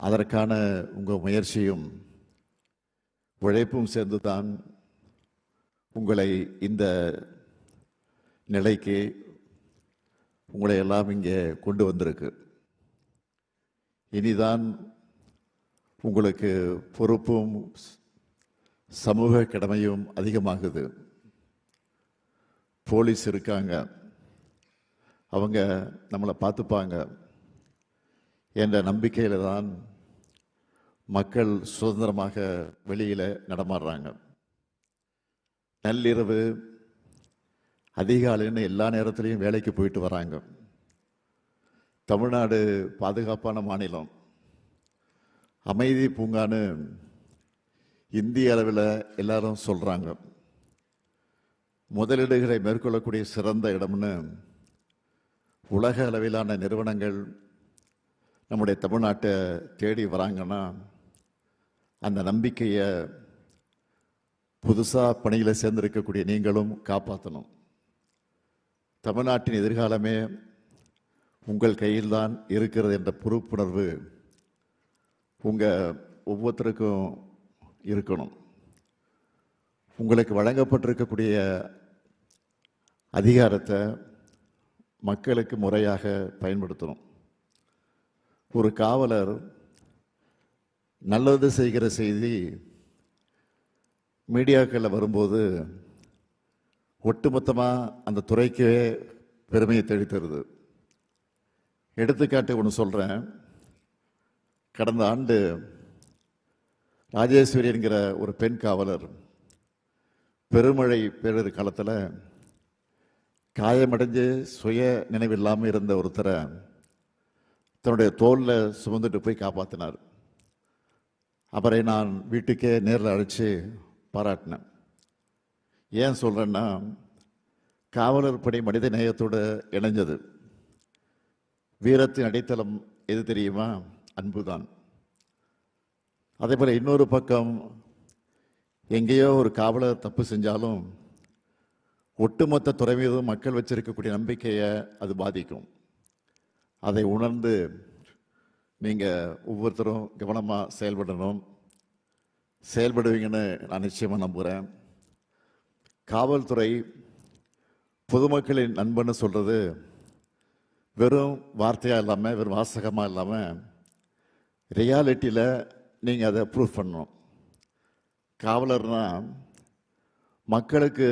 அதற்கான உங்கள் முயற்சியும் உழைப்பும் சேர்ந்துதான் உங்களை இந்த நிலைக்கு உங்களை எல்லாம் இங்கே கொண்டு வந்திருக்கு. இனிதான் உங்களுக்கு பொறுப்பும் சமூக கடமையும் அதிகமாகுது. போலீஸ் இருக்காங்க, அவங்க நம்மளை பார்த்துப்பாங்க என்ற நம்பிக்கையில் தான் மக்கள் சுதந்திரமாக வெளியில் நடமாடுறாங்க. நள்ளிரவு அதிகாலைன்னு எல்லா நேரத்துலையும் வேலைக்கு போயிட்டு வராங்க. தமிழ்நாடு பாதுகாப்பான மாநிலம், அமைதி பூங்கான்னு இந்திய அளவில் எல்லாரும் சொல்கிறாங்க. முதலீடுகளை மேற்கொள்ளக்கூடிய சிறந்த இடம்னு உலக அளவிலான நிறுவனங்கள் நம்முடைய தமிழ்நாட்டை தேடி வராங்கன்னா அந்த நம்பிக்கையை புதுசாக பணியில் சேர்ந்திருக்கக்கூடிய நீங்களும் காப்பாற்றணும். தமிழ்நாட்டின் எதிர்காலமே உங்கள் கையில்தான் இருக்கிறது என்ற பொறுப்புணர்வு உங்கள் ஒவ்வொருத்தருக்கும் இருக்கணும். உங்களுக்கு வழங்கப்பட்டிருக்கக்கூடிய அதிகாரத்தை மக்களுக்கு முறையாக பயன்படுத்தணும். ஒரு காவலர் நல்லது செய்கிற செய்தி மீடியாக்களில் வரும்போது ஒட்டுமொத்தமாக அந்த துறைக்கே பெருமையை தெளித்தருது. எடுத்துக்காட்டு ஒன்று சொல்கிறேன். கடந்த ஆண்டு ராஜேஸ்வரி என்கிற ஒரு பெண் காவலர் பெருமழை பேரிடர் காலத்தில் காயமடைஞ்சு சுய நினைவில்லாமல் இருந்த ஒருத்தரை தன்னுடைய தோளில் சுமந்துட்டு போய் காப்பாற்றினார். அவரை நான் வீட்டுக்கே நேரில் அழைச்சி பாராட்டினேன். ஏன் சொல்கிறேன்னா, காவலர் பணி மனித நேயத்தோடு இணைஞ்சது. வீரத்தின் அடித்தளம் எது தெரியுமா? அன்புதான். அதே போல் இன்னொரு பக்கம், எங்கேயோ ஒரு காவலர் தப்பு செஞ்சாலும் ஒட்டுமொத்த துறை மீதும் மக்கள் வச்சிருக்கக்கூடிய நம்பிக்கையை அது பாதிக்கும். அதை உணர்ந்து நீங்கள் ஒவ்வொருத்தரும் கவனமாக செயல்படணும். செயல்படுவீங்கன்னு நான் நிச்சயமாக நம்புகிறேன். காவல்துறை பொதுமக்களின் நண்பன்னு சொல்கிறது வெறும் வார்த்தையாக இல்லாமல், வெறும் வாசகமாக இல்லாமல், ரியாலிட்டியில் நீங்கள் அதை ப்ரூவ் பண்ணணும். காவலர்னால் மக்களுக்கு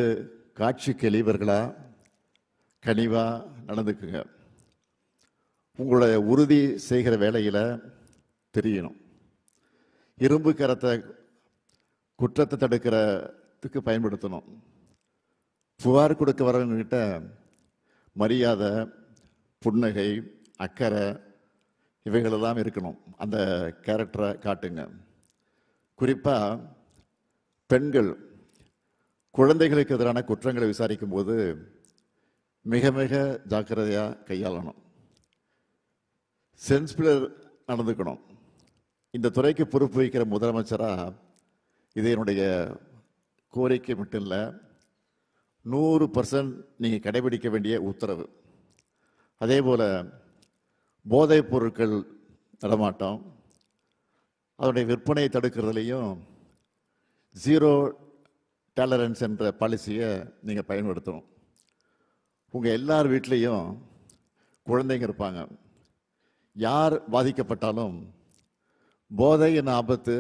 காட்சிக்கு எளியவர்களாக கனிவாக நடந்துக்குங்க. உங்களுடைய உறுதி செய்கிற வேலையில் தெரியணும். இரும்பு கரத்தை குற்றத்தை தடுக்கிறதுக்கு பயன்படுத்தணும். புகார் கொடுக்க வரவங்ககிட்ட மரியாதை, புன்னகை, அக்கறை இவைகளெல்லாம் இருக்கணும். அந்த கேரக்டரை காட்டுங்க. குறிப்பாக பெண்கள் குழந்தைகளுக்கு எதிரான குற்றங்களை விசாரிக்கும் போது மிக மிக ஜாக்கிரதையாக கையாளணும். சென்சிபிளாக நடந்துக்கணும். இந்த துறைக்கு பொறுப்பு வைக்கிற முதலமைச்சராக இது என்னுடைய கோரிக்கை மட்டும் இல்லை, 100% நீங்கள் கடைபிடிக்க வேண்டிய உத்தரவு. அதே போல் போதைப் பொருட்கள் நடமாட்டம், அதனுடைய விற்பனையை தடுக்கிறதுலையும் ஜீரோ டாலரன்ஸ் என்ற பாலிசியை நீங்கள் பயன்படுத்தணும். உங்கள் எல்லார் வீட்லேயும் குழந்தைங்க இருப்பாங்க. யார் பாதிக்கப்பட்டாலும் போதை என்ன ஆபத்து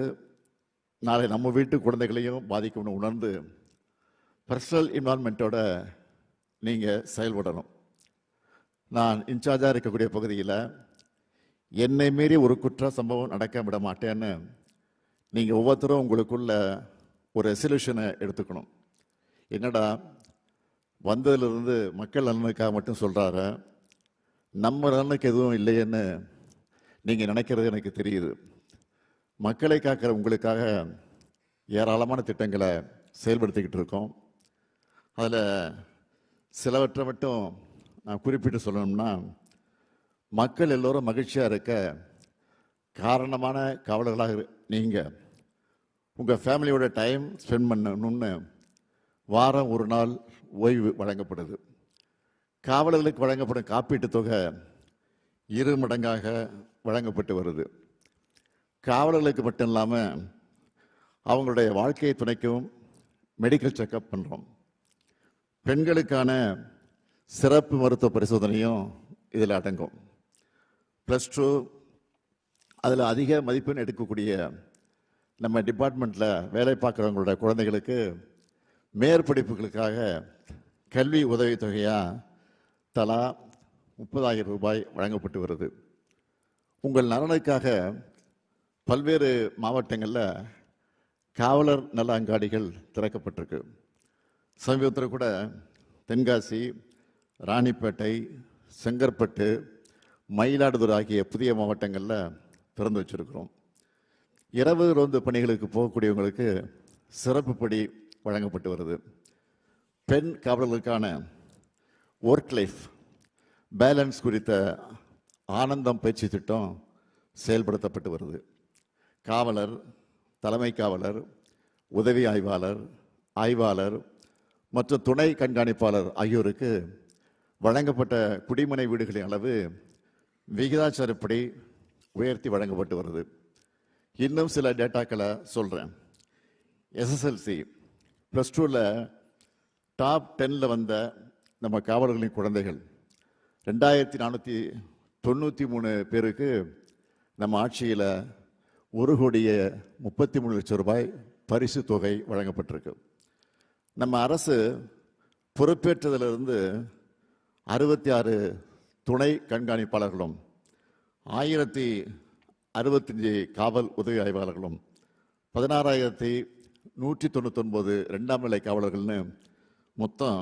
நாளை நம்ம வீட்டு குழந்தைகளையும் பாதிக்கும்னு உணர்ந்து பர்சனல் இன்வால்மெண்ட்டோட நீங்கள் செயல்படணும். நான் இன்சார்ஜாக இருக்கக்கூடிய பகுதியில் என்னை மீறி ஒரு குற்ற சம்பவம் நடக்க விட மாட்டேன்னு நீங்கள் ஒவ்வொருத்தரும் உங்களுக்குள்ள ஒரு ரெசல்யூஷனை எடுத்துக்கணும். என்னடா வந்ததுலேருந்து மக்கள் நலனுக்காக மட்டும் சொல்கிறாரு, நம்ம நலனுக்கு எதுவும் இல்லையேன்னு நீங்கள் நினைக்கிறது எனக்கு தெரியுது. மக்களை காக்கிற உங்களுக்காக ஏராளமான திட்டங்களை செயல்படுத்திக்கிட்டு இருக்கோம். அதில் சிலவற்றை மட்டும் நான் குறிப்பிட்டு சொல்லணும்னா, மக்கள் எல்லோரும் மகிழ்ச்சியாக இருக்க காரணமான காவலர்களாக நீங்கள் உங்கள் ஃபேமிலியோட டைம் ஸ்பெண்ட் பண்ணணும்னு வாரம் ஒரு நாள் ஓய்வு வழங்கப்படுது. காவலர்களுக்கு வழங்கப்படும் காப்பீட்டு தொகை 2 மடங்காக வழங்கப்பட்டு வருது. காவலர்களுக்கு மட்டும் இல்லாமல் அவங்களுடைய வாழ்க்கையை துணைக்கும் மெடிக்கல் செக்கப் பண்ணுறோம். பெண்களுக்கான சிறப்பு மருத்துவ பரிசோதனையும் இதில் அடங்கும். +2 அதில் அதிக மதிப்பெண் எடுக்கக்கூடிய நம்ம டிபார்ட்மெண்ட்டில் வேலை பார்க்குறவங்களோட குழந்தைகளுக்கு மேற்படிப்புகளுக்காக கல்வி உதவித்தொகையாக தலா 30,000 ரூபாய் வழங்கப்பட்டு வருது. உங்கள் நலனுக்காக பல்வேறு மாவட்டங்களில் காவலர் நல அங்காடிகள் திறக்கப்பட்டிருக்கு. சமீபத்தில் கூட தென்காசி, ராணிப்பேட்டை, செங்கற்பட்டு, மயிலாடுதுறை ஆகிய புதிய மாவட்டங்களில் திறந்து வச்சிருக்கிறோம். இரவு ரோந்து பணிகளுக்கு போகக்கூடியவங்களுக்கு சிறப்பு படி வழங்கப்பட்டு வருது. பெண் காவலர்களுக்கான ஒர்க் லைஃப் பேலன்ஸ் குறித்த ஆனந்தம் பயிற்சி திட்டம் செயல்படுத்தப்பட்டு வருது. காவலர், தலைமை காவலர், உதவி ஆய்வாளர், ஆய்வாளர் மற்றும் துணை கண்காணிப்பாளர் ஆகியோருக்கு வழங்கப்பட்ட குடிமனை வீடுகளின் அளவு விகிதாச்சாரப்படி உயர்த்தி வழங்கப்பட்டு வருது. இன்னும் சில டேட்டாக்களை சொல்கிறேன். எஸ்எஸ்எல்சி +2ல் டாப் 10ல் வந்த நம்ம காவலர்களின் குழந்தைகள் 2493 பேருக்கு நம்ம ஆட்சியில் 1,33,00,000 ரூபாய் பரிசு தொகை வழங்கப்பட்டிருக்கு. நம்ம அரசு பொறுப்பேற்றதிலிருந்து 66 துணை கண்காணிப்பாளர்களும் 1065 காவல் உதவி ஆய்வாளர்களும் 16,199 2ஆம் நிலை காவலர்கள்னு மொத்தம்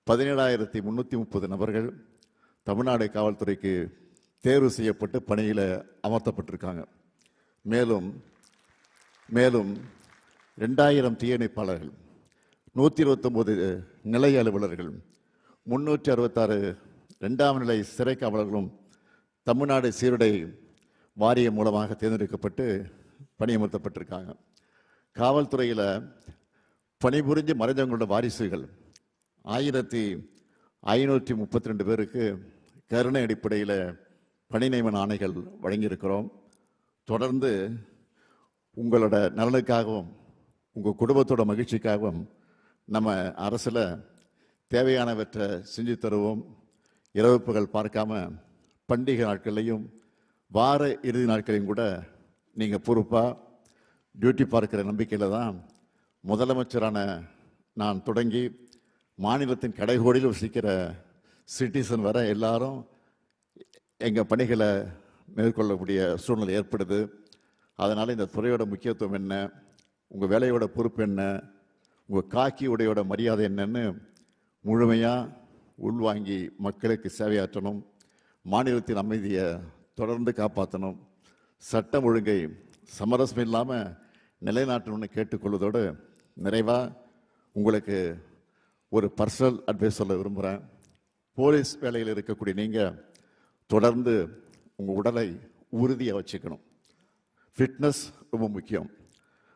17,330 நபர்கள் தமிழ்நாடு காவல்துறைக்கு தேர்வு செய்யப்பட்டு பணியில் அமர்த்தப்பட்டிருக்காங்க. மேலும் 2000 தீயணைப்பாளர்கள், 129 நிலைய அலுவலர்கள், 366 2ஆம் நிலை சிறை காவலர்களும் தமிழ்நாடு சீருடை வாரியம் மூலமாக தேர்ந்தெடுக்கப்பட்டு பணியமர்த்தப்பட்டிருக்காங்க. காவல்துறையில் பணிபுரிஞ்சு மறைந்தவங்களோட வாரிசுகள் 1532 பேருக்கு கருணை அடிப்படையில் பணி நியமன ஆணைகள் வழங்கியிருக்கிறோம். தொடர்ந்து உங்களோட நலனுக்காகவும் உங்கள் குடும்பத்தோட மகிழ்ச்சிக்காகவும் நம்ம அரசில் தேவையானவற்றை செஞ்சு தருவோம். இரவுப்புகள் பார்க்காம பண்டிகை நாட்கள்லையும் வார இறுதி நாட்களையும் கூட நீங்கள் பொறுப்பாக டியூட்டி பார்க்குற நம்பிக்கையில் தான் முதலமைச்சரான நான் தொடங்கி மாநிலத்தின் கடைகோடியில் வசிக்கிற சிட்டிசன் வர எல்லாரும் எங்கள் பணிகளை மேற்கொள்ளக்கூடிய சூழ்நிலை ஏற்படுது. அதனால் இந்த துறையோட முக்கியத்துவம் என்ன, உங்கள் வேலையோட பொறுப்பு என்ன, உங்கள் காக்கி உடையோட மரியாதை என்னன்னு முழுமையாக உள்வாங்கி மக்களுக்கு சேவையாற்றணும். மாநிலத்தின் அமைதியை தொடர்ந்து காப்பாற்றணும். சட்டம் ஒழுங்கை சமரசம் இல்லாமல் நிலைநாட்டணும்னு கேட்டுக்கொள்வதோடு நிறைவாக உங்களுக்கு ஒரு பர்சனல் அட்வைஸ் சொல்ல விரும்புகிறேன். போலீஸ் வேலையில் இருக்கக்கூடிய நீங்கள் தொடர்ந்து உங்கள் உடலை உறுதியாக வச்சுக்கணும். ஃபிட்னஸ் ரொம்ப முக்கியம்.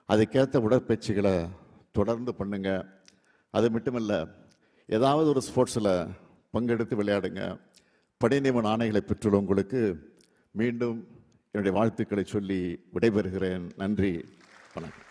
அதுக்கேற்ற உடற்பயிற்சிகளை தொடர்ந்து பண்ணுங்க. அது மட்டுமல்ல, ஏதாவது ஒரு ஸ்போர்ட்ஸில் பங்கெடுத்து விளையாடுங்க. பணி நியமன ஆணைகளை பெற்றுள்ள உங்களுக்கு மீண்டும் என்னுடைய வாழ்த்துக்களை சொல்லி விடைபெறுகிறேன். நன்றி, வணக்கம்.